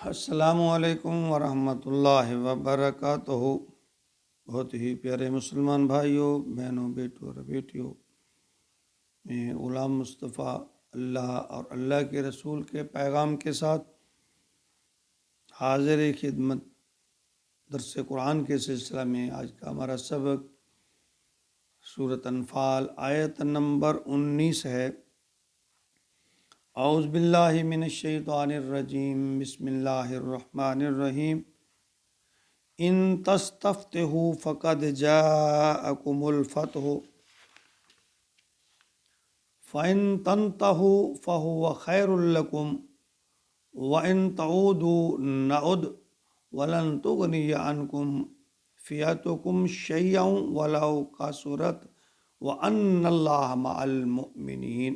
السلام علیکم ورحمۃ اللہ وبرکاتہ۔ بہت ہی پیارے مسلمان بھائیوں، بہنوں، بیٹوں اور بیٹیوں، میں غلام مصطفیٰ اللہ اور اللہ کے رسول کے پیغام کے ساتھ حاضر خدمت درس قرآن کے سلسلہ میں آج کا ہمارا سبق سورۃ انفال آیت نمبر 19 ہے۔ اعوذ باللہ من الشیطان الرجیم، بسم اللہ الرحمن الرحیم۔ ان تستفتحوا فقد جاءکم الفتح فإن تنتهوا فهو خیر لکم وإن تعودوا نعد ولن تغنی عنکم فئتکم شیئا ولو کثرت وأن اللہ مع المؤمنین۔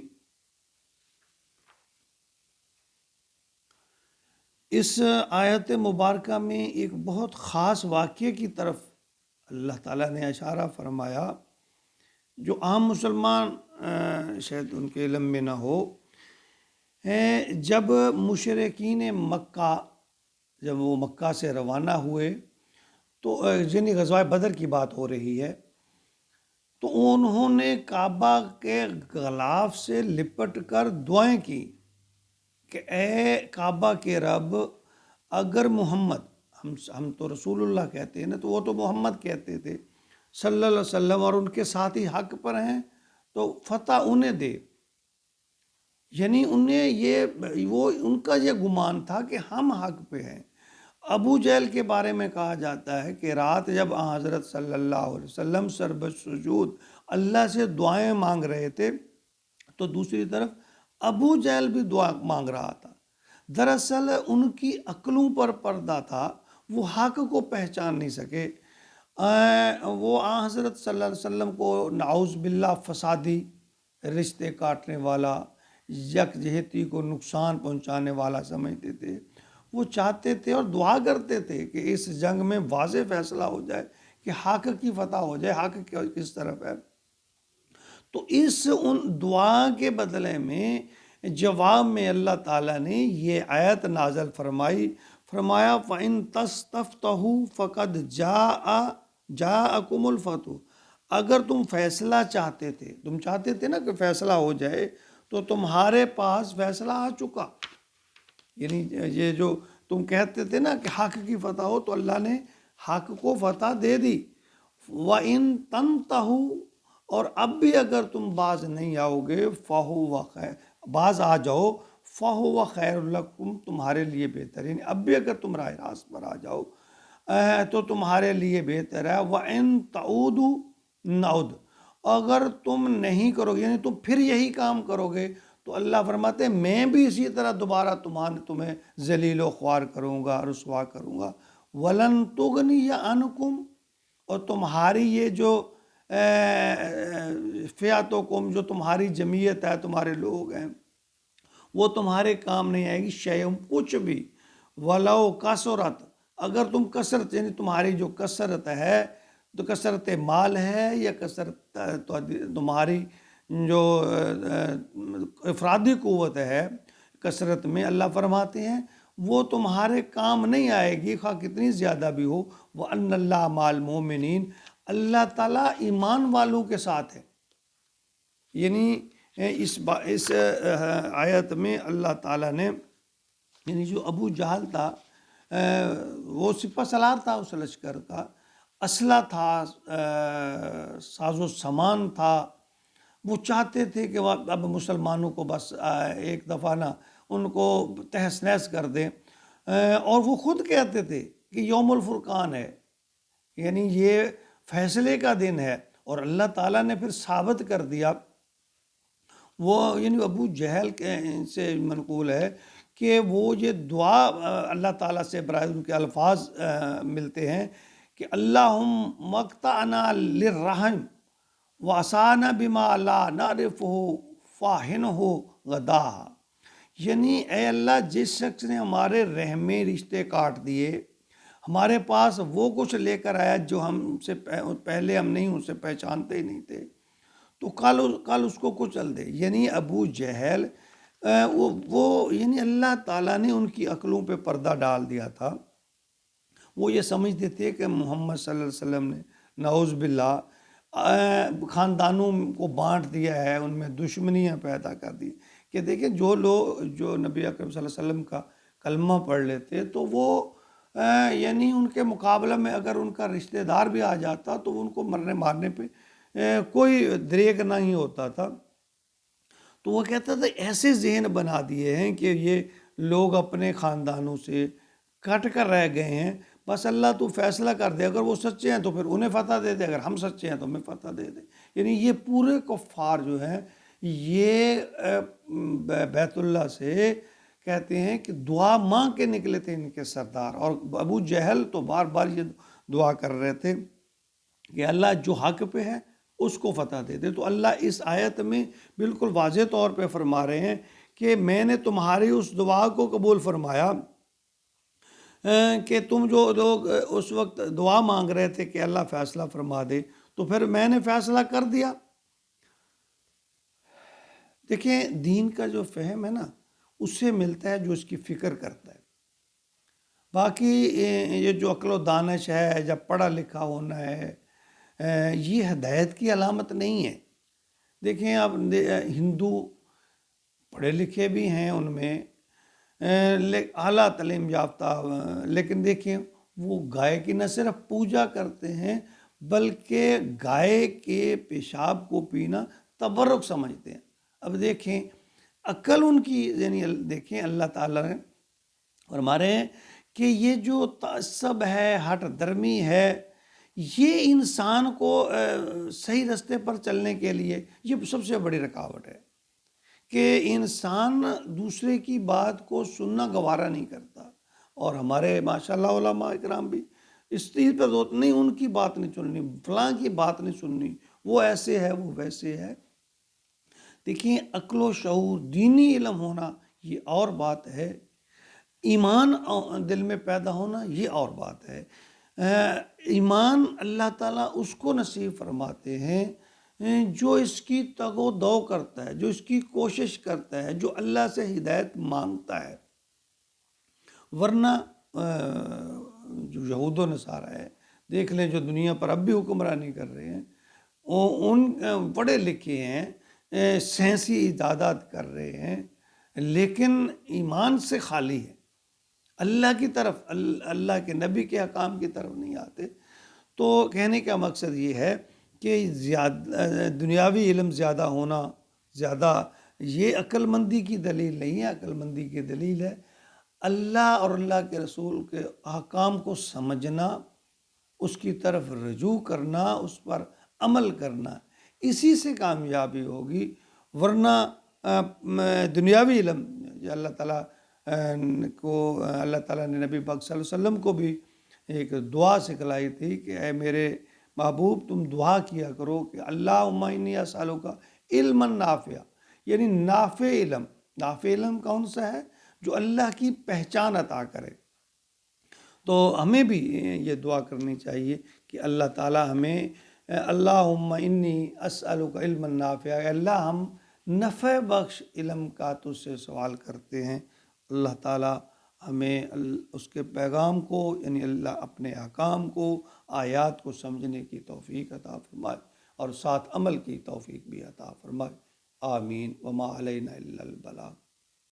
اس آیت مبارکہ میں ایک بہت خاص واقعے کی طرف اللہ تعالیٰ نے اشارہ فرمایا جو عام مسلمان شاید ان کے علم میں نہ ہو۔ جب مشرکین مکہ جب وہ مکہ سے روانہ ہوئے تو یعنی غزوہ بدر کی بات ہو رہی ہے، تو انہوں نے کعبہ کے غلاف سے لپٹ کر دعائیں کی کہ اے کعبہ کے رب، اگر محمد، ہم تو رسول اللہ کہتے ہیں نا، تو وہ تو محمد کہتے تھے صلی اللہ علیہ وسلم، اور ان کے ساتھی حق پر ہیں تو فتح انہیں دے۔ یعنی ان کا یہ گمان تھا کہ ہم حق پہ ہیں۔ ابو جہل کے بارے میں کہا جاتا ہے کہ رات جب حضرت صلی اللہ علیہ وسلم سربسجود اللہ سے دعائیں مانگ رہے تھے تو دوسری طرف ابو جہل بھی دعا مانگ رہا تھا۔ دراصل ان کی عقلوں پر پردہ تھا، وہ حق کو پہچان نہیں سکے۔ وہ حضرت صلی اللہ علیہ وسلم کو نعوذ باللہ فسادی، رشتے کاٹنے والا، یکجہتی کو نقصان پہنچانے والا سمجھتے تھے۔ وہ چاہتے تھے اور دعا کرتے تھے کہ اس جنگ میں واضح فیصلہ ہو جائے کہ حق کی فتح ہو جائے، حق کس طرف ہے۔ تو ان دعا کے بدلے میں جواب میں اللہ تعالیٰ نے یہ آیت نازل فرمایا فَإِن تَسْتَفْتَحُوا فَقَدْ جَاءَكُمُ الْفَتْحُ۔ اگر تم فیصلہ چاہتے تھے نا کہ فیصلہ ہو جائے، تو تمہارے پاس فیصلہ آ چکا۔ یعنی یہ جو تم کہتے تھے نا کہ حق کی فتح ہو، تو اللہ نے حق کو فتح دے دی۔ وَإِن تَنْتَهُوا، اور اب بھی اگر تم باز نہیں آؤ گے، فَهُوَ خَيْرٌ، باز آ جاؤ، فَهُوَ خَيْرٌ لَكُمْ، تمہارے لیے بہتر ہے۔ اب بھی اگر تم راہ راست پر آ جاؤ تو تمہارے لیے بہتر ہے۔ وَإِن تَعُودُوا نَعُدْ، اگر تم نہیں کرو گے، یعنی تم پھر یہی کام کرو گے، تو اللہ فرماتے ہیں میں بھی اسی طرح دوبارہ تمہیں ذلیل و خوار کروں گا، رسوا کروں گا۔ وَلَن تُغْنِيَ عَنْكُمْ، اور تمہاری یہ جو فئتکم، جو تمہاری جمعیت ہے، تمہارے لوگ ہیں، وہ تمہارے کام نہیں آئے گی شیئم، کچھ بھی۔ وَلَوْ کثرت، اگر تم کثرت، یعنی تمہاری جو کثرت ہے، تو کثرت مال ہے یا کثرت تمہاری جو افرادی قوت ہے کثرت میں، اللہ فرماتے ہیں وہ تمہارے کام نہیں آئے گی، خواہ کتنی زیادہ بھی ہو۔ وَأَنَّ اللَّهَ مَعَ الْمُؤْمِنِينَ، اللہ تعالیٰ ایمان والوں کے ساتھ ہے۔ یعنی اس آیت میں اللہ تعالیٰ نے، یعنی جو ابو جہل تھا، وہ سپہ سالار تھا اس لشکر کا، اسلحہ تھا، ساز و سامان تھا، وہ چاہتے تھے کہ اب مسلمانوں کو بس ایک دفعہ نا ان کو تہس نہس کر دیں، اور وہ خود کہتے تھے کہ یوم الفرقان ہے، یعنی یہ فیصلے کا دن ہے۔ اور اللہ تعالیٰ نے پھر ثابت کر دیا، وہ یعنی ابو جہل سے منقول ہے کہ وہ یہ دعا اللہ تعالیٰ سے برائے ان کے الفاظ ملتے ہیں کہ اللہم اقطعنا للرحم وعصانا بما لا نعرفہ فاہنہ غدا، یعنی اے اللہ، جس شخص نے ہمارے رحم میں رشتے کاٹ دیے، ہمارے پاس وہ کچھ لے کر آیا جو ہم سے پہلے ہم نہیں اسے پہچانتے ہی نہیں تھے، تو کل اس کو کچل دے۔ یعنی ابو جہل وہ یعنی اللہ تعالیٰ نے ان کی عقلوں پہ پردہ ڈال دیا تھا. وہ یہ سمجھتے تھے کہ محمد صلی اللہ علیہ وسلم نے نعوذ باللہ خاندانوں کو بانٹ دیا ہے، ان میں دشمنیاں پیدا کر دی. کہ دیکھیں جو لوگ جو نبی اکرم صلی اللہ علیہ وسلم کا کلمہ پڑھ لیتے تو وہ یعنی ان کے مقابلہ میں اگر ان کا رشتہ دار بھی آ جاتا تو ان کو مرنے مارنے پہ کوئی دریغ نہیں ہوتا تھا. تو وہ کہتا تھا ایسے ذہن بنا دیے ہیں کہ یہ لوگ اپنے خاندانوں سے کٹ کر رہ گئے ہیں، بس اللہ تو فیصلہ کر دے، اگر وہ سچے ہیں تو پھر انہیں فتح دے دے، اگر ہم سچے ہیں تو ہمیں فتح دے دے. یعنی یہ پورے کفار جو ہیں یہ بیت اللہ سے کہتے ہیں کہ دعا مانگ کے نکلے تھے ان کے سردار. اور ابو جہل تو بار بار یہ دعا کر رہے تھے کہ اللہ جو حق پہ ہے اس کو فتح دے دے. تو اللہ اس آیت میں بالکل واضح طور پہ فرما رہے ہیں کہ میں نے تمہاری اس دعا کو قبول فرمایا کہ تم جو لوگ اس وقت دعا مانگ رہے تھے کہ اللہ فیصلہ فرما دے، تو پھر میں نے فیصلہ کر دیا. دیکھیں دین کا جو فہم ہے نا اس سے ملتا ہے جو اس کی فکر کرتا ہے. باقی یہ جو عقل و دانش ہے، جب پڑھا لکھا ہونا ہے، یہ ہدایت کی علامت نہیں ہے. دیکھیں اب ہندو پڑھے لکھے بھی ہیں، ان میں اعلیٰ تعلیم یافتہ، لیکن دیکھیں وہ گائے کی نہ صرف پوجا کرتے ہیں بلکہ گائے کے پیشاب کو پینا تبرک سمجھتے ہیں. اب دیکھیں عقل ان کی یعنی دیکھیں اللہ تعالیٰ نے فرما رہے ہیں کہ یہ جو تعصب ہے، ہٹ درمی ہے، یہ انسان کو صحیح رستے پر چلنے کے لیے یہ سب سے بڑی رکاوٹ ہے کہ انسان دوسرے کی بات کو سننا گوارا نہیں کرتا. اور ہمارے ماشاءاللہ علماء اکرام بھی اس چیز پر زور نہیں، ان کی بات نہیں سننی، فلاں کی بات نہیں سننی، وہ ایسے ہے وہ ویسے ہے. دیکھیں عقل و شعور، دینی علم ہونا یہ اور بات ہے، ایمان دل میں پیدا ہونا یہ اور بات ہے. ایمان اللہ تعالیٰ اس کو نصیب فرماتے ہیں جو اس کی تگ و دو کرتا ہے، جو اس کی کوشش کرتا ہے، جو اللہ سے ہدایت مانگتا ہے. ورنہ جو یہود و نصارہ ہے، دیکھ لیں جو دنیا پر اب بھی حکمرانی کر رہے ہیں، ان پڑھے لکھے ہیں، سائنسی ایجادات کر رہے ہیں، لیکن ایمان سے خالی ہے، اللہ کی طرف، اللہ کے نبی کے احکام کی طرف نہیں آتے. تو کہنے کا مقصد یہ ہے کہ دنیاوی علم زیادہ ہونا زیادہ یہ عقل مندی کی دلیل نہیں ہے. عقل مندی کی دلیل ہے اللہ اور اللہ کے رسول کے احکام کو سمجھنا، اس کی طرف رجوع کرنا، اس پر عمل کرنا، اسی سے کامیابی ہوگی. ورنہ دنیاوی علم اللہ تعالیٰ کو، اللہ تعالیٰ نے نبی پاک صلی اللہ علیہ وسلم کو بھی ایک دعا سکھلائی تھی کہ اے میرے محبوب تم دعا کیا کرو کہ اللہم انی اسألک علما نافعا، یعنی نافع علم. نافع علم کون سا ہے؟ جو اللہ کی پہچان عطا کرے. تو ہمیں بھی یہ دعا کرنی چاہیے کہ اللہ تعالیٰ ہمیں اللہم انی اسألک علما نافعا، اللہ ہم نفع بخش علم کا تجھ سے سوال کرتے ہیں. اللہ تعالیٰ ہمیں اس کے پیغام کو یعنی اللہ اپنے احکام کو، آیات کو سمجھنے کی توفیق عطا فرمائے اور ساتھ عمل کی توفیق بھی عطا فرمائے. آمین. وما علینا الا البلاغ.